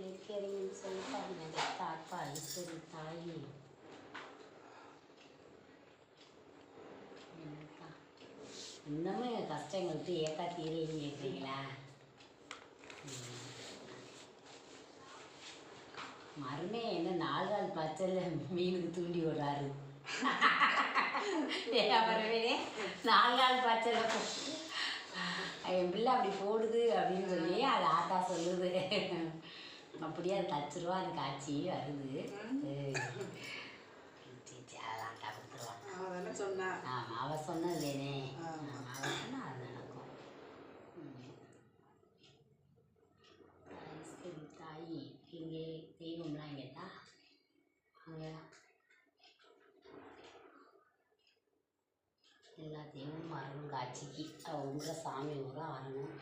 இருக்கிறீங்கன்னு சொல்லிட்டாங்க தாப்பா சரி தாயி இன்னமும் என் கஷ்டங்களுக்கு ஏக்கா தீரலைன்னு கேட்குறீங்களா? மருமே என்ன 4 நாள் பச்சையில் மீனுக்கு தூண்டி விடுறாரு. பரவே 4 நாள் பச்சையில் என் பிள்ளை அப்படி போடுது அப்படின்னு சொல்லி அது ஆத்தா சொல்லுது. அப்படியே அது 10 ரூபா அது காய்ச்சி வருது. அதெல்லாம் கொடுத்துருவான். ஆமாம், அவள் சொன்னது வேணே. அவள் சொன்னால் அது நடக்கும். சரி தாயி இங்கே தெய்வம்லாம் கேட்டா அங்கே எல்லா தெய்வமும் வரணும் காட்சிக்கு. அவங்க சாமி ஊராக வரணும்.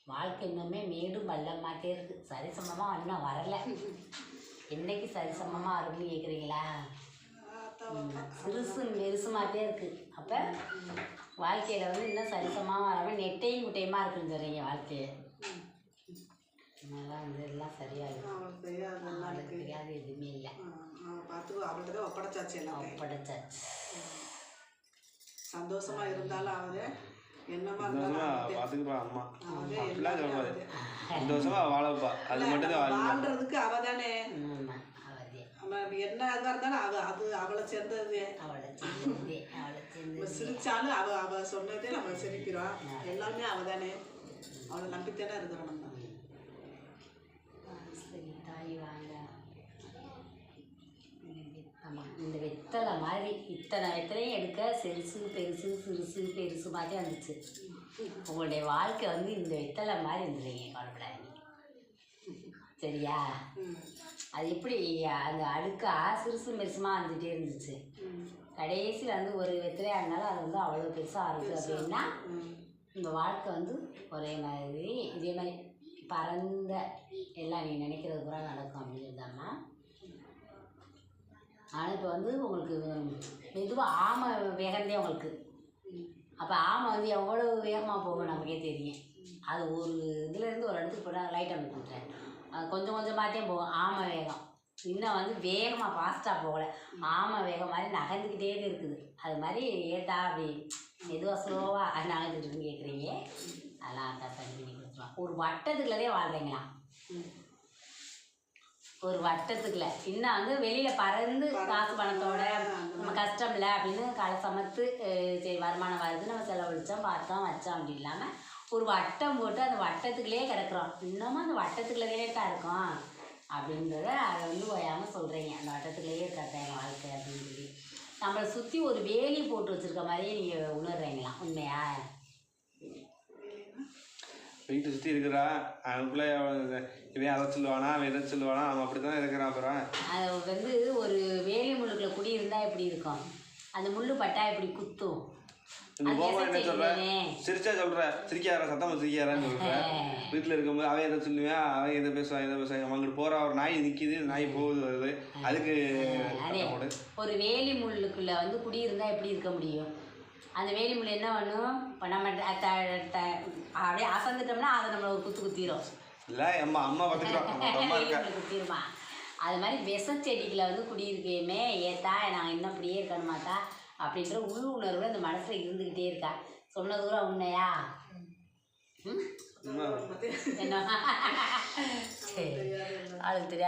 வாழ்க்கை இன்னுமே மேடும் பள்ளமாட்டே இருக்குது. சரிசமமாக இன்னும் வரலை. என்னைக்கு சரிசமமாக வரும்னு கேட்குறீங்களா? சிறுசு பெருசுமாட்டே இருக்குது. அப்போ வாழ்க்கையில் வந்து இன்னும் சரிசமாக வராமல் நெட்டையும் குட்டையுமா இருக்குன்னு சொல்கிறீங்க வாழ்க்கையை. அதனால் வந்து எல்லாம் சரியாகும். அவளுக்கு தெரியாது எதுவுமே இல்லை. ஒப்படைச்சாச்சு. சந்தோஷமா இருந்தாலும் அவரு வாழ்றதுக்கு அவதானே. என்ன அதுவா இருந்தாலும் அது அவளை சேர்ந்தது. சிரிச்சாலும் அவ சொன்னதே நம்ம சிரிக்கிறோம். எல்லாமே அவதானே. அவளை நம்பித்தானே இருக்கிறோம் நம்ம. சரி தாய் வாங்க. ஆமாம், இந்த வெத்தலை மாதிரி இத்தனை வெத்தலையும் எடுக்க சிறுசு பெருசு சிறுசு பெருசு மாதிரி வந்துச்சு. உங்களுடைய வாழ்க்கை வந்து இந்த வெத்தலை மாதிரி இருந்துருங்க, கவலைப்படாதீங்க. சரியா? அது எப்படி அந்த அடுக்கா சிறுசு பெருசுமாக வந்துகிட்டே இருந்துச்சு. கடைசியில் வந்து ஒரு வெத்தலையாக இருந்தாலும் அது வந்து அவ்வளோ பெருசாக இருக்குது அப்படின்னா இந்த வாழ்க்கை வந்து ஒரே மாதிரி இதே மாதிரி பறந்த எல்லாம் நீங்கள் நினைக்கிறது பூரா நடக்கும் அப்படின்னு இருந்தாம்மா. ஆனால் இப்போ வந்து உங்களுக்கு மெதுவாக ஆமை வேகந்தே உங்களுக்கு. அப்போ ஆமை வந்து எவ்வளோ வேகமாக போகும் நமக்கே தெரியும். அது ஒரு இதுலேருந்து ஒரு இடத்துக்கு போனால் லைட் அமைக்க கொடுத்துறேன். அது கொஞ்சம் கொஞ்சமாகத்தே போகும். ஆமை வேகம் இன்னும் வந்து வேகமாக ஃபாஸ்ட்டாக போகலை. ஆமை வேகம் மாதிரி நகர்ந்துக்கிட்டே இருக்குது. அது மாதிரி ஏட்டா அப்படி மெதுவாக ஸ்லோவாக நகர்ந்துட்டு இருக்குன்னு கேட்குறீங்க. அதெல்லாம் அக்கா சரி பண்ணி கொடுத்துருவான். ஒரு வட்டத்துக்குள்ளதே வாழ்றீங்களாம். ஒரு வட்டத்துக்குள்ள இன்னும் வந்து வெளியில் பறந்து காசு பணத்தோட நம்ம கஷ்டம் இல்லை அப்படின்னு காலை சமத்து சரி வருமானம் வருது நம்ம செலவழித்தோம் பார்த்தோம் வச்சோம் அப்படி இல்லாமல் ஒரு வட்டம் போட்டு அந்த வட்டத்துக்குள்ளேயே கிடக்குறோம். இன்னமும் அந்த வட்டத்துக்குள்ளதே தான் இருக்கோம் அப்படின்றத அதை வந்து ஓயாமல் சொல்கிறீங்க. அந்த வட்டத்துக்குள்ளேயே இருக்காங்க எங்கள் வாழ்க்கை அப்படின்னு சொல்லி நம்மளை சுற்றி ஒரு வேலி போட்டு வச்சுருக்க மாதிரியே நீங்கள் உணர்றீங்களாம். உண்மையா? வீட்டை சுற்றி இருக்கிறா அதுக்குள்ளே இவன் அதை சொல்லுவானா அவன் எதை சொல்லுவானா அவன் அப்படி தானே இருக்கிறான். அப்புறம் அது வந்து ஒரு வேலி முள்ளுக்குள்ள குடி இருந்தால் எப்படி இருக்கும்? அந்த முள்ளு பட்டா எப்படி குத்தும்? என்ன சொல்ற? சிரிச்சா சொல்ற சிரிக்காரா சத்தமாக சிரிக்காரான்னு சொல்கிறேன். வீட்டில் இருக்கும்போது அவன் எதை சொல்லுவேன் அவன் எதை பேசுவான் அவங்களுக்கு போகிற ஒரு நாய் நிற்கிது நாய் போகுது வருது அதுக்கு ஒரு வேலி முள்ளுக்குள்ளே வந்து குடி இருந்தால் எப்படி இருக்க முடியும்? அந்த வேலி முள் என்ன பண்ணும்? இப்போ நம்ம அப்படியே அசந்துட்டோம்னா அதை நம்மளை ஒரு குத்திரும். இல்லை அம்மா அம்மா குத்திருமா? அது மாதிரி விஷச்செடிகளை வந்து குடியிருக்கையுமே ஏத்தா நாங்கள் இன்னும் அப்படியே இருக்கணுமாட்டா அப்படின்ற உள் உணர்வு அந்த மனசில் இருந்துக்கிட்டே இருக்கா. சொன்ன தூரம் உண்மையா? என்ன? சரி, ஆளுக்கு தெரியாது.